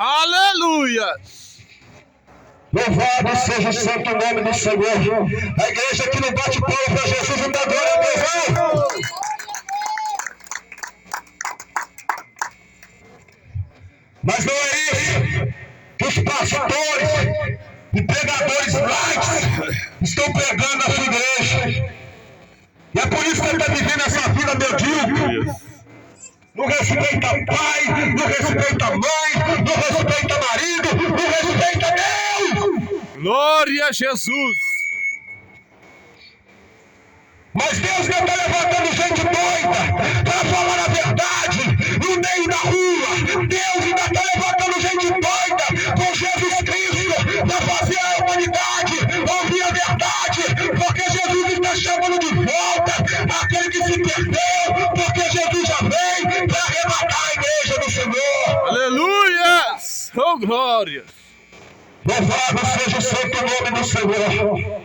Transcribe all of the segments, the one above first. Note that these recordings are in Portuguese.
Aleluia! Louvado seja o santo nome do Senhor. A igreja que não bate palma para Jesus não dá glória a Deus. Mas não é isso que os pastores e pregadores light estão pregando na sua igreja. E é por isso que ele está vivendo essa vida medíocre. Não respeita pai, não respeita mãe, não respeita marido, não respeita Deus. Glória a Jesus! Mas Deus não está levantando gente doida para falar a verdade no meio da rua. Deus ainda está levantando gente doida com Jesus Cristo para fazer a humanidade ouvir a verdade, porque Jesus está chamando de volta aquele que se perdeu, porque Jesus já vem para arrebatar a igreja do Senhor. Aleluia! Oh, glória! Louvado seja o santo nome do Senhor.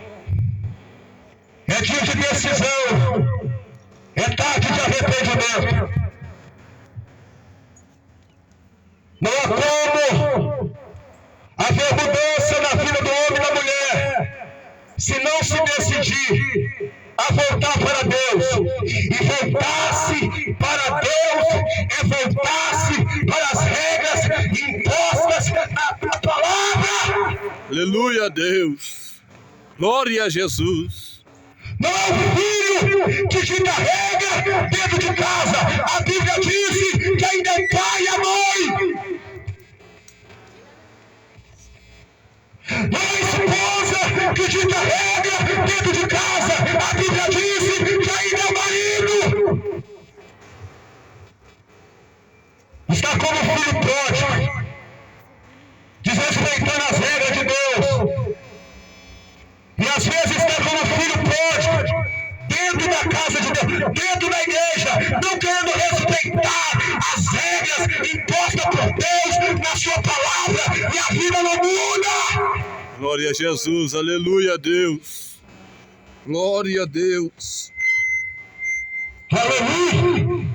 É dia de decisão, é tarde de arrependimento. Não há como haver mudança na vida do homem e da mulher se não se decidir a voltar para Deus. E voltar-se para Deus é voltar-se para as regras impostas na palavra. Aleluia, Deus! Glória a Jesus! Não é o filho que te carrega dentro de casa. A Bíblia diz que ainda é pai e a mãe. Não é a esposa que te carrega dentro de casa. A Bíblia diz que ainda é o marido. Está como filho pródigo, desrespeitando as regras de Deus. E às vezes está como filho pródigo, dentro da casa de Deus, dentro da igreja, não querendo respeitar as regras impostas por Deus na sua palavra, e a vida não muda. Glória a Jesus! Aleluia, Deus! Glória a Deus! Aleluia!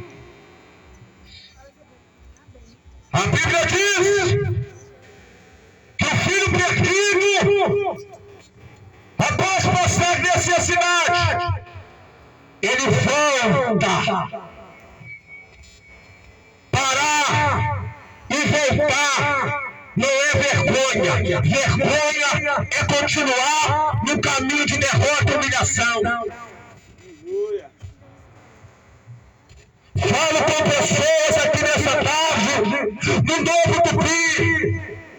A Bíblia diz que o filho perdido, após passar necessidade, ele volta. Parar e voltar não é vergonha. Vergonha é continuar no caminho de derrota e humilhação. Falo com pessoas aqui nessa tarde, no Novo Tupi,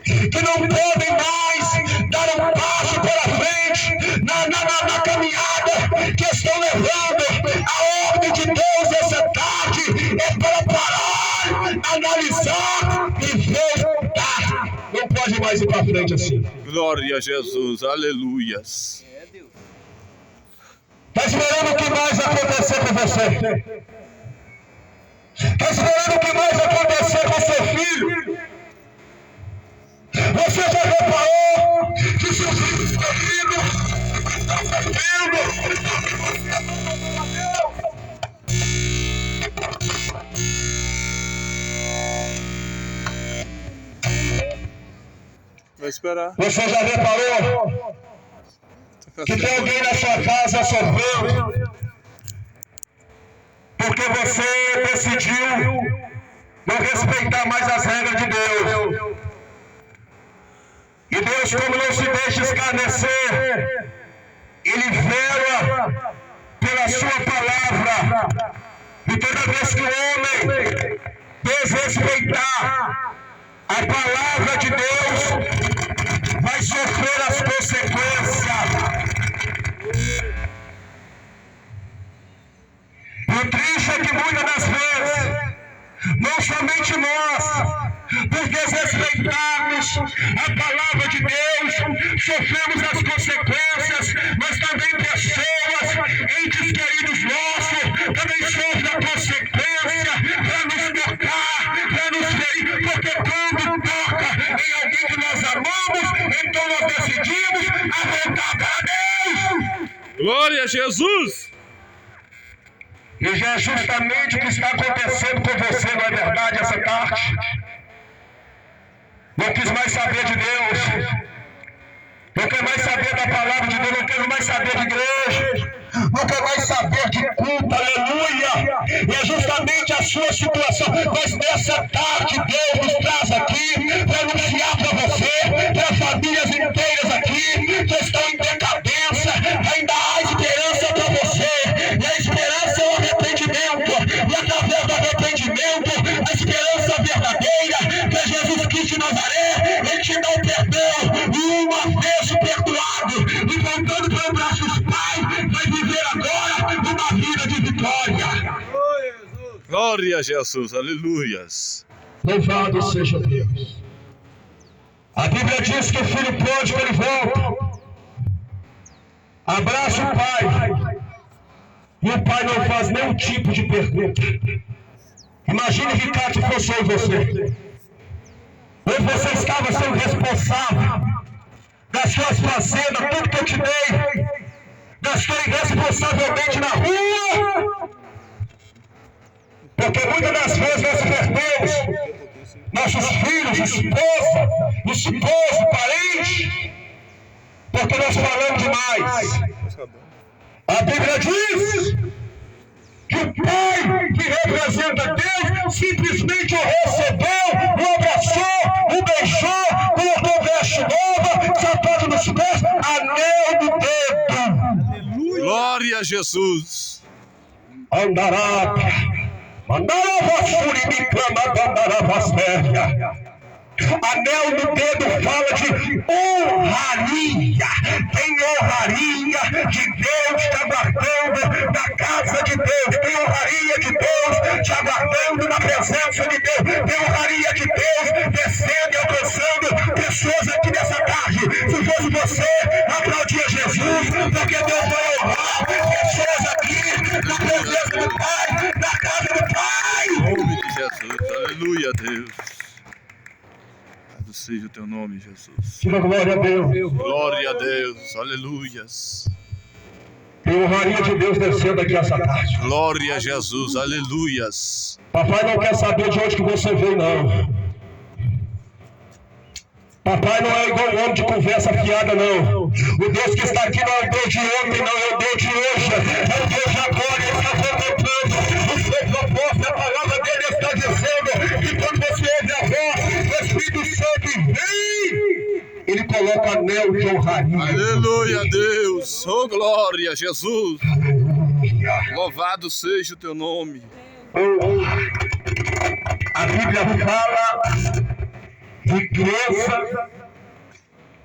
que não podem mais dar um passo para frente na caminhada que estão levando. A ordem de Deus essa tarde é para parar, analisar e voltar. Não pode mais ir para frente assim. Glória a Jesus! Aleluias! Está esperando o que mais acontecer com você? Está esperando o que mais acontecer com seu filho? Você já reparou que seu filho está vindo? Está sofrendo? Vai esperar. Você já reparou que tem alguém na sua casa sofrendo porque você decidiu não respeitar mais as regras de Deus? E Deus, como não se deixa escarnecer, Ele vela pela sua palavra. E toda vez que o homem desrespeitar a palavra de Deus, vai sofrer as consequências. O triste é que muitas das vezes, não somente nós, por desrespeitarmos a palavra de Deus, sofremos as consequências, mas também pessoas, entes queridos nossos, também sofrem a consequência para nos tocar, para nos ferir, porque quando toca em alguém que nós amamos, então nós decidimos a voltar para Deus. Glória a Jesus! E já é justamente o que está acontecendo com você, não é verdade, essa tarde? Não quis mais saber de Deus. Não quer mais saber da palavra de Deus. Não quer mais saber de igreja. Não quer mais saber de culto. Aleluia. E é justamente a sua situação. Mas nessa tarde Deus nos traz aqui para anunciar para você, para famílias inteiras aqui que estão em decadência. Ainda há esperança para você. E a esperança é o arrependimento. E através do arrependimento, a esperança verdadeira, que é Jesus Cristo de Nazaré, Ele te dá o perdão. E uma vez perdoado e voltando para o braço dos pais, vai viver agora uma vida de vitória. Glória a Jesus, aleluias. Louvado seja Deus. A Bíblia diz que o filho pródigo ele volta, abraça o pai, e o pai não faz nenhum tipo de pergunta. Imagine, Ricardo, se fosse eu e você. Ou você estava sendo responsável das suas fazendas, tudo que eu te dei, gastou irresponsavelmente na rua, porque muitas das vezes nós perdemos nossos filhos, esposo, parente, porque nós falamos demais. A Bíblia diz que o pai que representa Deus simplesmente o recebeu, o abraçou, o beijou, colocou veste nova, sapato nos pés, anel no dedo. Glória a Jesus. Andará, anel no dedo fala de honraria. Tem honraria de Deus te aguardando na casa de Deus. Tem honraria de Deus te aguardando na presença de Deus. Tem honraria de Deus descendo e alcançando pessoas aqui nessa tarde. Se fosse você, aplaudia Jesus, porque Deus vai honrar pessoas aqui na presença do Pai, na casa do Pai. Em nome de Jesus, aleluia, Deus. Louvado seja o teu nome, Jesus. Diga glória a Deus. Glória a Deus, aleluias. Tem honraria de Deus descendo aqui essa tarde. Glória a Jesus, aleluias. Papai não quer saber de onde que você veio, não. Papai não é igual um homem de conversa fiada, não. O Deus que está aqui não é o Deus de ontem, não. É o Deus de hoje. É o Deus de agora. Ele está voltando. O seu propósito, a palavra dele está dizendo que quando você ouve a voz, o Espírito Santo vem, ele coloca anel de honraria. Aleluia, Deus. Oh, glória a Jesus. Aleluia. Louvado seja o teu nome. A Bíblia fala de crença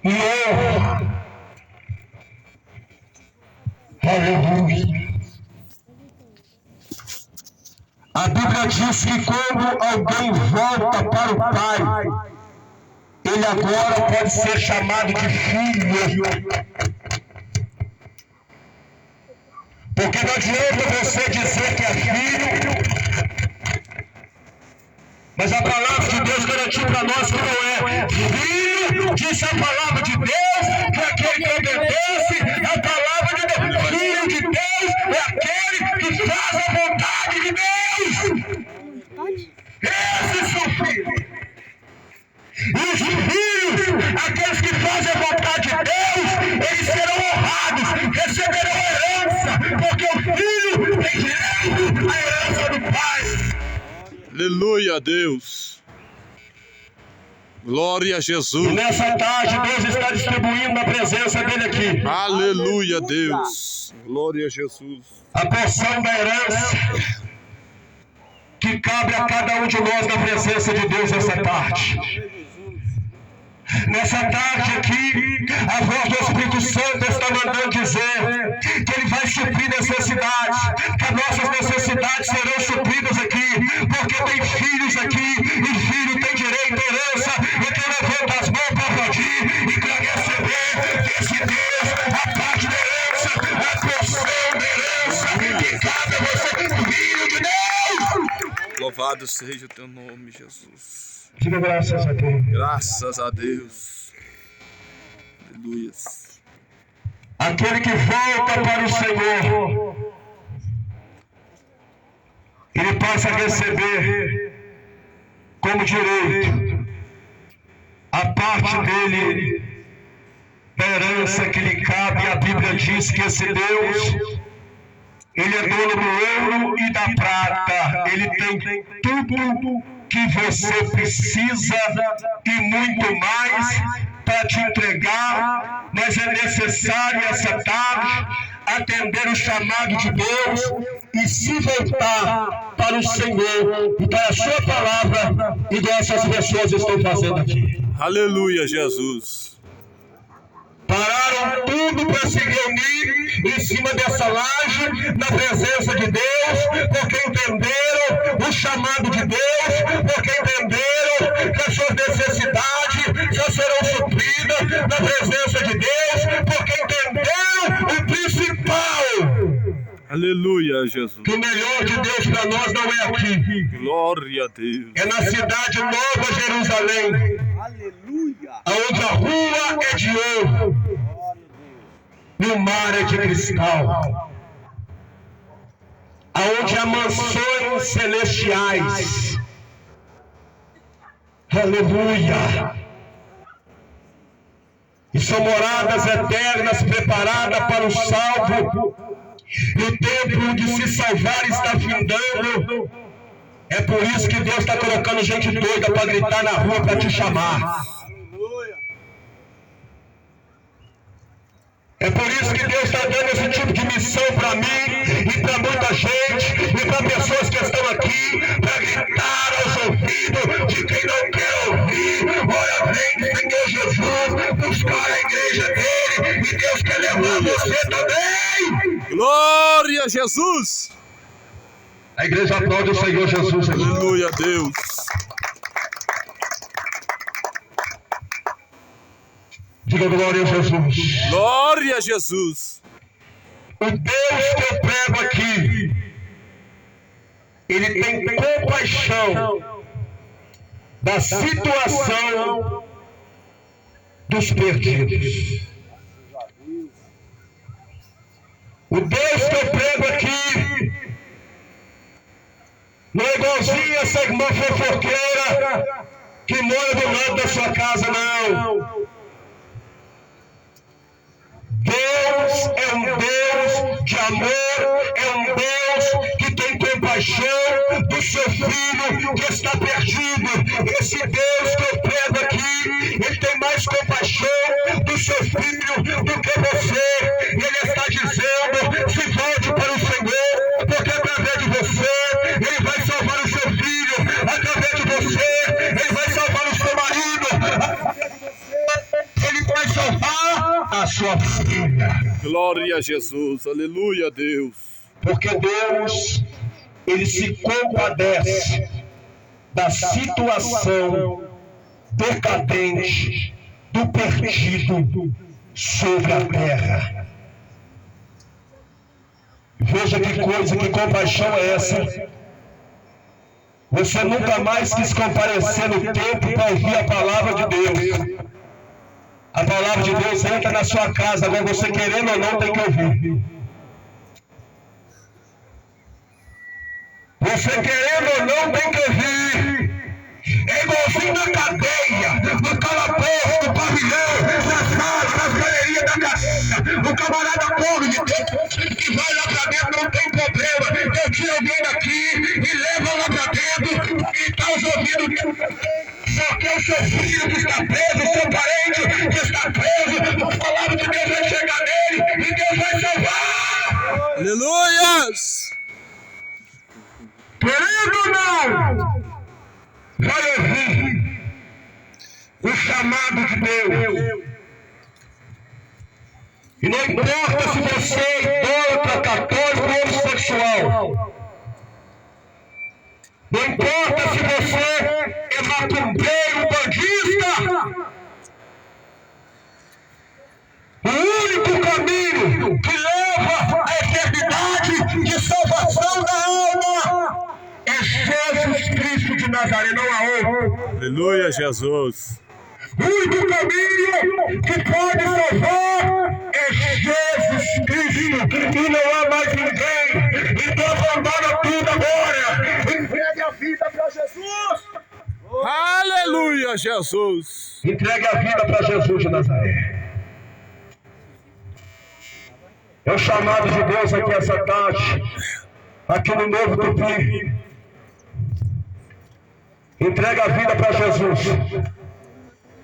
e honra. Aleluia. A Bíblia diz que quando alguém volta para o Pai, ele agora pode ser chamado de filho. Porque não adianta você dizer que é filho, mas a palavra de Deus garantiu para nós que não é. Filho, diz a palavra de Deus, que aquele que obedece a palavra de Deus. Filho de Deus é aquele que faz a vontade de Deus. Esses são filhos. E os filhos, aqueles que fazem a vontade de Deus, eles serão honrados, receberão herança, porque o filho tem direito à herança do Pai. Aleluia, Deus. Glória a Jesus. E nessa tarde Deus está distribuindo na presença dele aqui. Aleluia, Deus. Glória a Jesus. A porção da herança que cabe a cada um de nós na presença de Deus nessa tarde. Nessa tarde aqui, a voz do Espírito Santo está mandando dizer que Ele vai suprir necessidades, que as nossas necessidades serão supridas aqui, porque tem filhos aqui, e filho tem direito à herança. Então levanta as mãos para aplaudir e para receber desse Deus a parte da herança, a porção da herança que cabe a você, filho de Deus. Louvado seja o teu nome, Jesus. Diga graças a Deus. Graças a Deus. Aleluia. Aquele que volta para o Senhor, ele passa a receber como direito parte dele, da herança que lhe cabe. A Bíblia diz que esse Deus, ele é dono do ouro e da prata. Ele tem tudo que você precisa e muito mais para te entregar, mas é necessário essa tarde atender o chamado de Deus e se voltar para o Senhor e para a sua palavra, igual essas pessoas estão fazendo aqui. Aleluia, Jesus. Pararam tudo para se reunir em cima dessa laje, na presença de Deus, porque entenderam o chamado de Deus, porque entenderam que as suas necessidades só serão supridas na presença de Deus, porque entenderam o principal. Aleluia, Jesus. Que o melhor de Deus para nós não é aqui. Glória a Deus. É na cidade Nova Jerusalém. Aleluia. Onde a rua é de ouro e o mar é de cristal, aonde há mansões celestiais. Aleluia. E são moradas eternas preparadas para o salvo. E o tempo de se salvar está findando. É por isso que Deus está colocando gente doida para gritar na rua para te chamar. É por isso que Deus está dando esse tipo de missão para mim e para muita gente e para pessoas que estão aqui, para gritar aos ouvidos de quem não quer ouvir. Ora, vem, Senhor Jesus, buscar a igreja dele, e Deus quer levar você também. Glória a Jesus. A igreja aplaude o Senhor Jesus. Aleluia, Deus. Diga glória a Jesus. Glória a Jesus. O Deus que eu prego aqui, ele tem compaixão da situação dos perdidos. O Deus que eu prego aqui não é igualzinho essa irmã fofoqueira que mora do lado da sua casa, não. Deus é um Deus de amor, é um Deus que tem compaixão do seu filho que está perdido. Esse Deus que eu prego aqui, ele tem mais compaixão do seu filho do que você. Ele está dizendo, se volte para o Senhor, porque através de você, ele vai salvar o seu filho. Através de você, ele vai salvar o seu marido. Através de você, ele vai salvar a sua filha. Glória a Jesus. Aleluia, Deus. Porque Deus, ele se compadece da situação decadente do perdido sobre a terra. Veja que coisa, que compaixão é essa. Você nunca mais quis comparecer no tempo para ouvir a palavra de Deus. A palavra de Deus entra na sua casa, agora você querendo ou não tem que ouvir. Você querendo ou não tem que ouvir. É igualzinho na cadeia, no calabouço, no pavilhão, nas salas, nas galerias da cadeia. O camarada pobre de Deus que vai lá pra dentro não tem problema. Eu tiro alguém daqui e levo lá pra dentro e tá os ouvidos. Porque o seu filho que está preso, o seu parente que está preso, a palavra de Deus vai chegar nele e Deus vai salvar. Aleluias. Querendo ou não, vai ouvir o chamado de Deus. E não importa se você é idólatra, católico ou homossexual. Não importa se você é macumbeiro, bandista. O único caminho que leva à eternidade de salvação da alma é Jesus Cristo de Nazaré, não há outro. Aleluia, Jesus. O único caminho que pode salvar é Jesus Cristo, e não há mais ninguém. Então abandona tudo agora. Entregue a vida para Jesus. Aleluia, Jesus. Entregue a vida para Jesus de Nazaré. É o chamado de Deus aqui essa tarde, aqui no Novo Tupi. Entregue a vida para Jesus,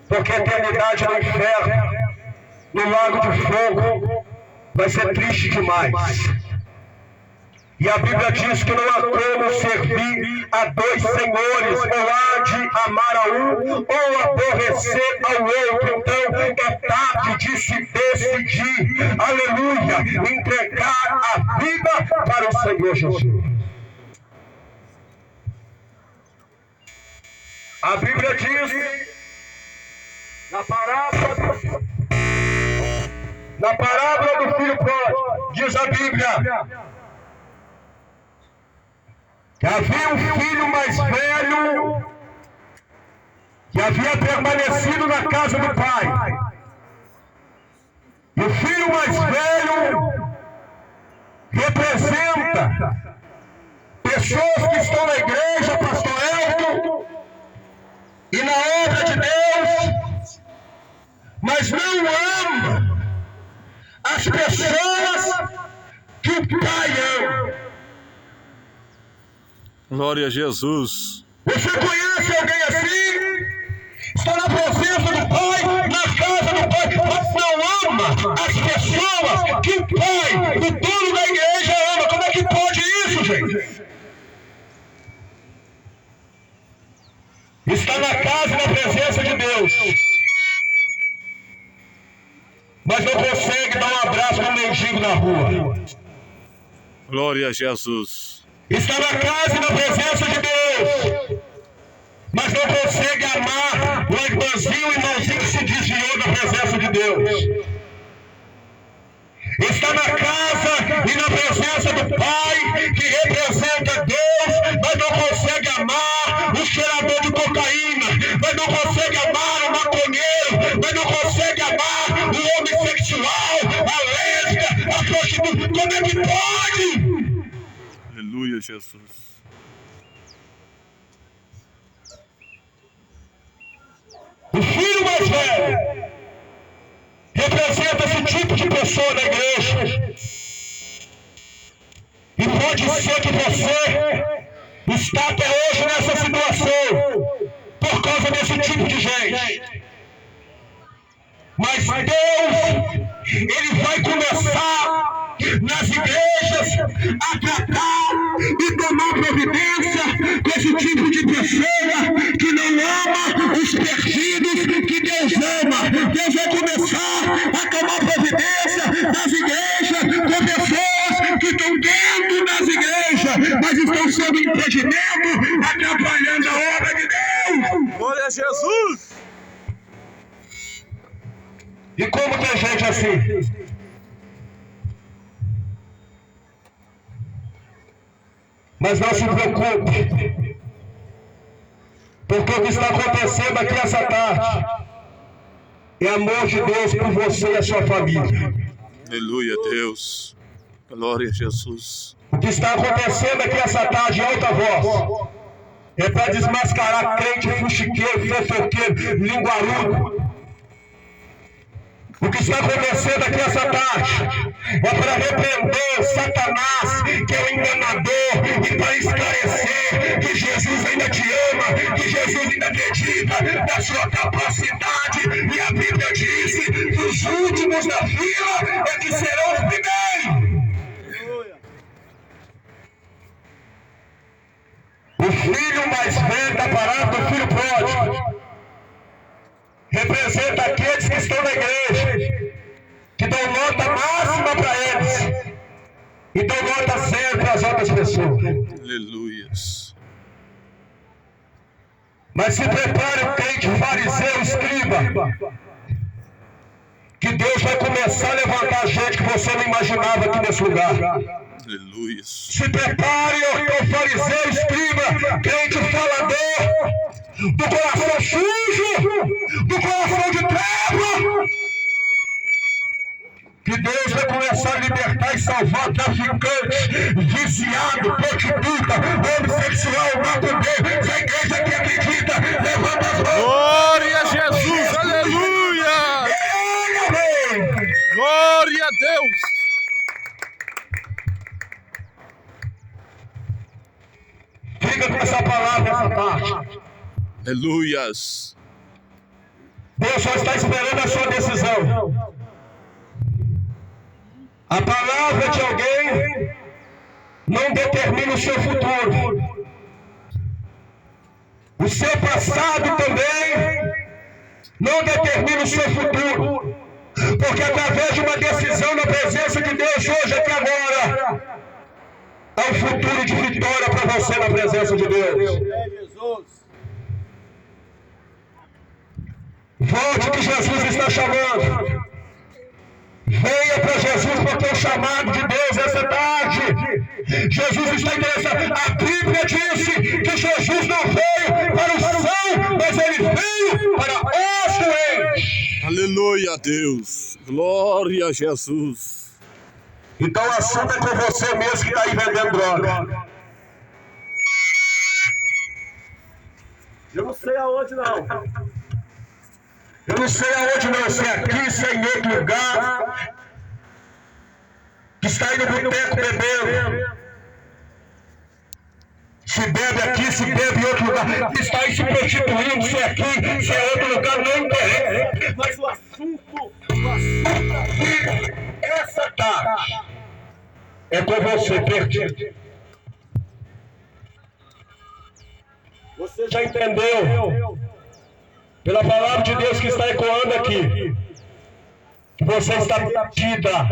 porque a eternidade no inferno, no lago de fogo, vai ser triste demais. E a Bíblia diz que não há como servir a dois senhores, ou há de amar a um, ou aborrecer ao outro. Então é tarde de se decidir, aleluia, entregar a vida para o Senhor Jesus. A Bíblia diz, na parábola do filho pródigo, diz a Bíblia, que havia um filho mais velho que havia permanecido na casa do pai. E o filho mais velho representa pessoas que estão na igreja, pastor Elton, e na obra de Deus, mas não ama as pessoas que o pai ama. Glória a Jesus. Você conhece alguém assim? Está na presença do Pai, na casa do Pai, mas não ama as pessoas que o Pai, o dono da igreja, ama. Como é que pode isso, gente? Está na casa, na presença de Deus, mas não consegue dar um abraço para um mendigo na rua. Glória a Jesus. Está na casa e na presença de Deus, mas não consegue amar o irmãozinho que se desviou da presença de Deus. Está na casa e na presença do Pai, que representa Deus, mas não consegue amar o cheirador de cocaína, mas não consegue amar o maconheiro, mas não consegue amar o homossexual, a lésbica, a prostituta. Como é que pode? Aleluia, Jesus. O filho mais velho representa esse tipo de pessoa na igreja. E pode ser que você está até hoje nessa situação por causa desse tipo de gente. Mas Deus, Ele vai começar nas igrejas a tratar e tomar providência com esse tipo de pessoa que não ama os perdidos que Deus ama. Deus vai começar a tomar providência nas igrejas com pessoas que estão dentro das igrejas, mas estão sendo impedimento, atrapalhando a obra de Deus. Glória a Jesus. E como tem gente assim? Mas não se preocupe, porque o que está acontecendo aqui essa tarde é amor de Deus por você e a sua família. Aleluia, Deus. Glória a Jesus. O que está acontecendo aqui essa tarde em alta voz é para desmascarar crente, fuxiqueiro, fofoqueiro, linguarudo. O que está acontecendo aqui essa tarde é para repreender Satanás, que é o enganador, e para esclarecer que Jesus ainda te ama, que Jesus ainda acredita na sua capacidade. E a Bíblia diz que os últimos da fila é que serão os primeiros. O filho mais velho da parábola do filho pródigo representa aqueles que estão na igreja, que dão nota máxima para eles e dão nota zero para as outras pessoas. Aleluia. Mas se prepare, o crente fariseu, escriba, que Deus vai começar a levantar gente que você não imaginava aqui nesse lugar. Aleluia. Se prepare, o fariseu, escriba, crente falador, do coração sujo, do coração de treva, que Deus vai começar a libertar e salvar traficantes, viciado, prostituta, homossexual, macumbeiro. Se a igreja que acredita, levanta as mãos. Glória a Jesus. Deus. Fica com essa palavra essa tarde. Aleluias. Deus só está esperando a sua decisão. A palavra de alguém não determina o seu futuro. O seu passado também não determina o seu futuro. Porque através de uma decisão na presença de Deus hoje, aqui agora, há um futuro de vitória para você na presença de Deus. Volte que Jesus está chamando. Venha para Jesus, porque o chamado de Deus essa tarde. Jesus está interessado. A Bíblia disse que Jesus não veio para o são, mas ele veio para os doentes. Aleluia, Deus. Glória a Jesus. Então o assunto é com você mesmo que está aí vendendo droga. Eu não sei aonde não. Eu não sei aonde não, se é aqui, se é em outro lugar, que está aí no boteco bebendo. Se bebe aqui, se bebe em outro lugar, que está aí se prostituindo, se é aqui, se é outro lugar, não interessa. Mas o assunto aqui, essa tarde, é com você, perdido. Você já entendeu? Pela palavra de Deus que está ecoando aqui, que você está perdida.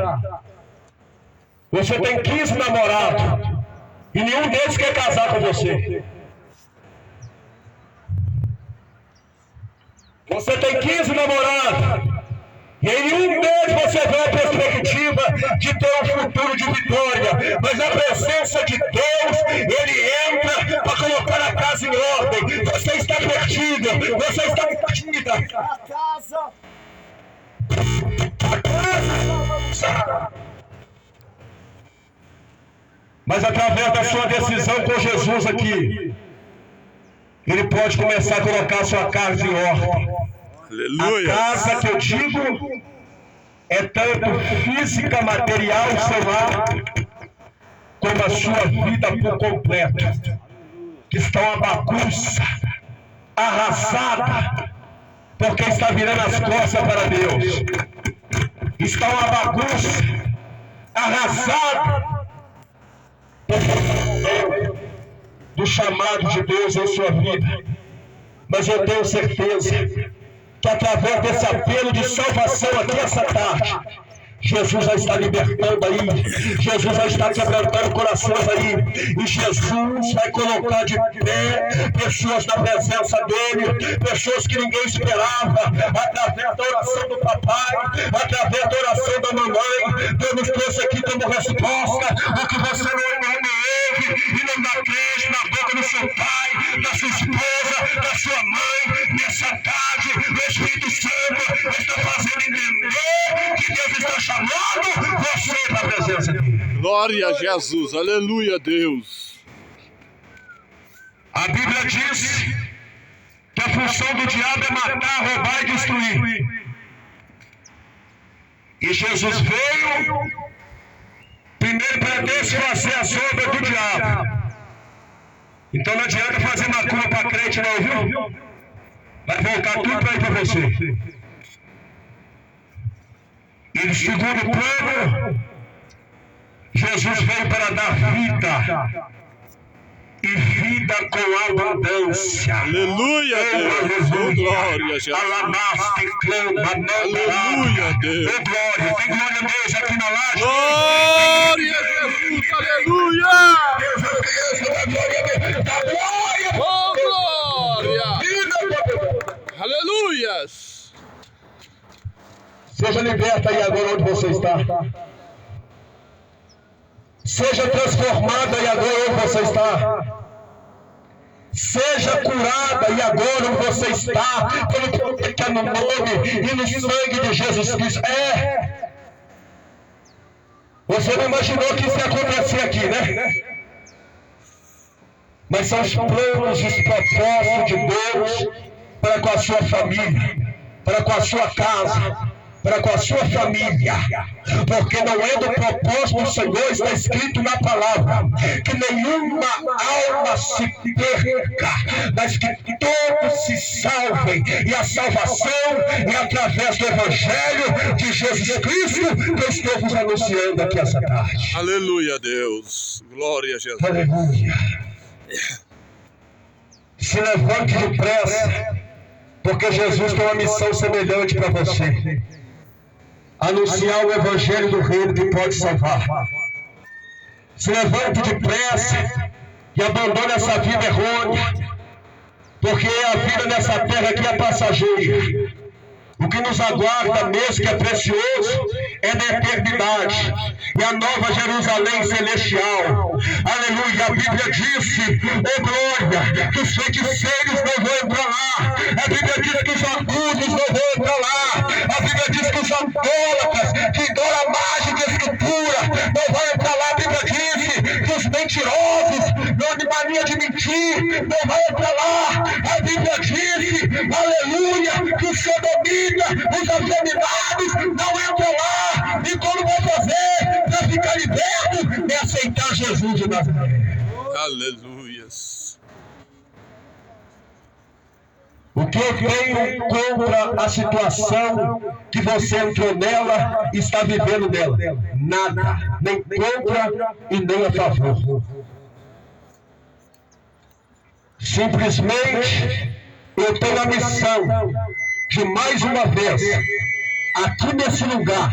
Você tem 15 namorados e nenhum deles quer casar com você. Você tem 15 namorados e em nenhum deles você vê a perspectiva de ter um futuro de vitória. Mas a presença de Deus, Ele entra para colocar a casa em ordem. Você está perdida, você está perdida. a casa. Mas através da sua decisão com Jesus aqui, Ele pode começar a colocar a sua casa em ordem. Aleluia. A casa que eu digo é tanto física, material, seu lar, como a sua vida por completo. Que está uma bagunça, arrasada, porque está virando as costas para Deus. Está uma bagunça, arrasada, do chamado de Deus em sua vida. Mas eu tenho certeza que através desse apelo de salvação aqui essa tarde, Jesus já está libertando aí, Jesus já está quebrantando corações aí, e Jesus vai colocar de pé pessoas na presença dele, pessoas que ninguém esperava, através da oração do papai, através da oração da mamãe. Deus nos trouxe aqui como resposta o que você não ouve e não dá beijo na boca do seu pai, da sua esposa, da sua mãe. Nessa tarde, o Espírito Santo está fazendo entender que Deus está chamando você para a presença dele. Glória a Jesus. Aleluia, Deus. A Bíblia diz que a função do diabo é matar, roubar e destruir. E Jesus veio primeiro para desfazer as obras do diabo. Então não adianta fazer macumba para crente não, viu? Vai voltar tudo para aí para você. E no segundo plano, Jesus veio para dar vida. E vida com abundância. Aleluia, Deus. Oh, glória a Jesus. Aleluia, Deus. Oh, glória. Tem glória a Deus aqui na laje. Glória a Jesus. Aleluia. Deus, eu conheço a glória a Deus. Da glória. Oh, glória. Vida. Aleluias. Seja liberta aí agora onde você está. Seja transformada aí agora onde você está. Seja curada e agora onde você está, pelo poder que é no nome e no sangue de Jesus Cristo. Você não imaginou que isso ia acontecer aqui, né? Mas são os planos e os propósitos de Deus para com a sua família, para com a sua casa, para com a sua família, porque não é do propósito do Senhor, está escrito na palavra, que nenhuma alma se perca, mas que todos se salvem, e a salvação é através do Evangelho de Jesus Cristo, que eu estou vos anunciando aqui essa tarde. Aleluia, Deus. Glória a Jesus. Aleluia. Se levante depressa, porque Jesus tem uma missão semelhante para você. Anunciar o Evangelho do Reino que pode salvar. Se levante depressa e abandone essa vida errônea, porque a vida nessa terra aqui é passageira. O que nos aguarda mesmo, que é precioso, é da eternidade. E a nova Jerusalém celestial. Aleluia. A Bíblia disse, glória, que os feiticeiros não vão entrar lá. A Bíblia diz que os agudos não vão entrar lá. A Bíblia diz que os idólatras, que idolam mágica e escultura, não vão entrar lá. A Bíblia disse que os mentirosos, não de mania de mentir, não vão entrar lá. A Bíblia disse, aleluia, que o sodomita, os afeminados não entram lá. E como vai fazer para ficar liberto? É aceitar Jesus de Nazaré. Aleluia. O que eu tenho contra a situação que você entrou nela e está vivendo nela? Nada, nem contra e nem a favor. Simplesmente eu tenho a missão de mais uma vez, aqui nesse lugar,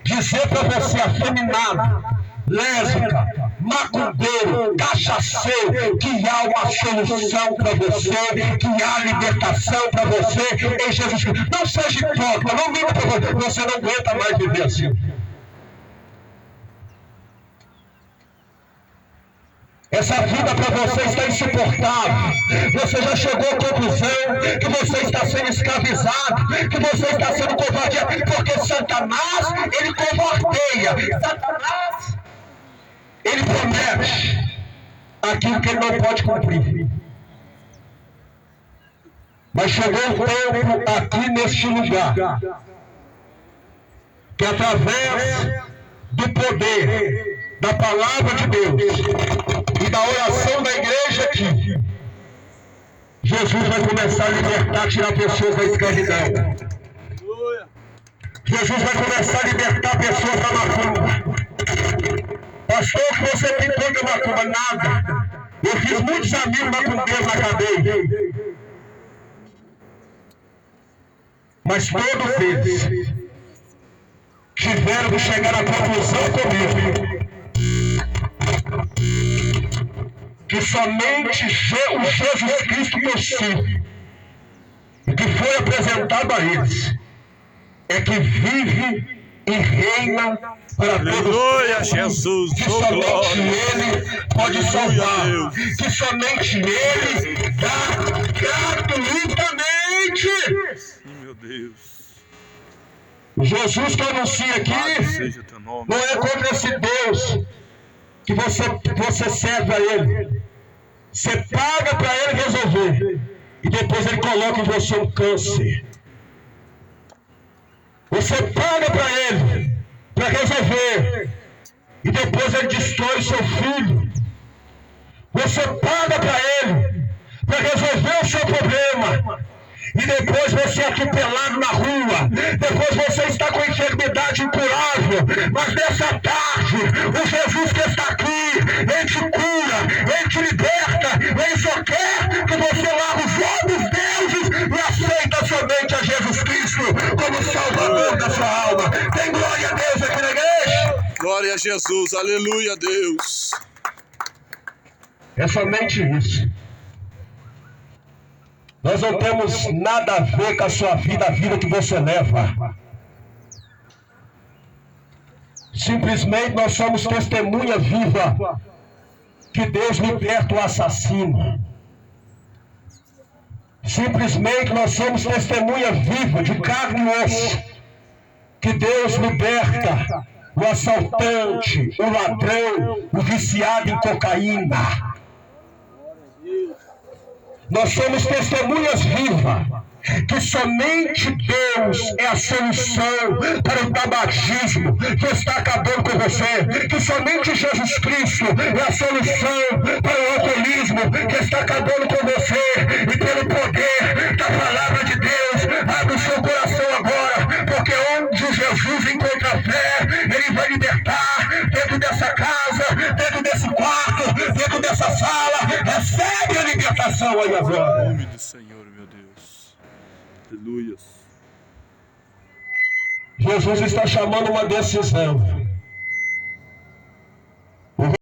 dizer para você, afeminado, lésbica, macumbeiro, cachaceiro, que há uma solução para você, que há libertação para você em Jesus Cristo. Não seja hipócrita, não minta para você, você não aguenta mais viver assim. Essa vida para você está insuportável. Você já chegou à conclusão que você está sendo escravizado, que você está sendo covardeado, porque Satanás, ele covardeia. Satanás, ele promete aquilo que ele não pode cumprir. Mas chegou o tempo aqui neste lugar, que através do poder da palavra de Deus e da oração da igreja aqui, Jesus vai começar a libertar, tirar pessoas da escravidão. Jesus vai começar a libertar pessoas da macumba. Pastor, o que você tem contra a macumba? Nada. Eu fiz muitos amigos macumbeiros na cadeia. Mas todos eles tiveram que chegar à conclusão comigo que somente o Jesus Cristo que eu sirvo, e que foi apresentado a eles, é que vive e reina para todos. Aleluia, Jesus, que somente Ele pode salvar, que somente Ele dá gratuitamente. Meu Deus. Jesus que eu anuncio aqui não é contra esse Deus que você serve a Ele. Você paga para Ele resolver, e depois Ele coloca em você um câncer. Você paga para Ele para resolver, e depois Ele destrói o seu filho. Você paga para Ele para resolver o seu problema, e depois você é atropelado na rua, depois você está com enfermidade incurável. Mas nessa tarde, o Jesus que está aqui, Ele te cura, Ele te liberta, Ele só quer que você largue os outros deuses e aceita somente a Jesus Cristo como Salvador da sua alma. Tem glória a Deus aqui na igreja? Glória a Jesus, aleluia, Deus. É somente isso. Nós não temos nada a ver com a sua vida, a vida que você leva. Simplesmente nós somos testemunha viva que Deus liberta o assassino. Simplesmente nós somos testemunha viva de carne e osso que Deus liberta o assaltante, o ladrão, o viciado em cocaína. Nós somos testemunhas vivas que somente Deus é a solução para o tabagismo que está acabando com você, que somente Jesus Cristo é a solução para o alcoolismo que está acabando com você, e pelo poder da palavra de Deus, abre o seu coração agora, porque onde Jesus encontra fé, Ele vai libertar dentro dessa casa, dentro desse quarto, dentro dessa sala. Recebe a libertação aí agora. Em nome do Senhor, meu Deus. Aleluia. Jesus está chamando uma decisão.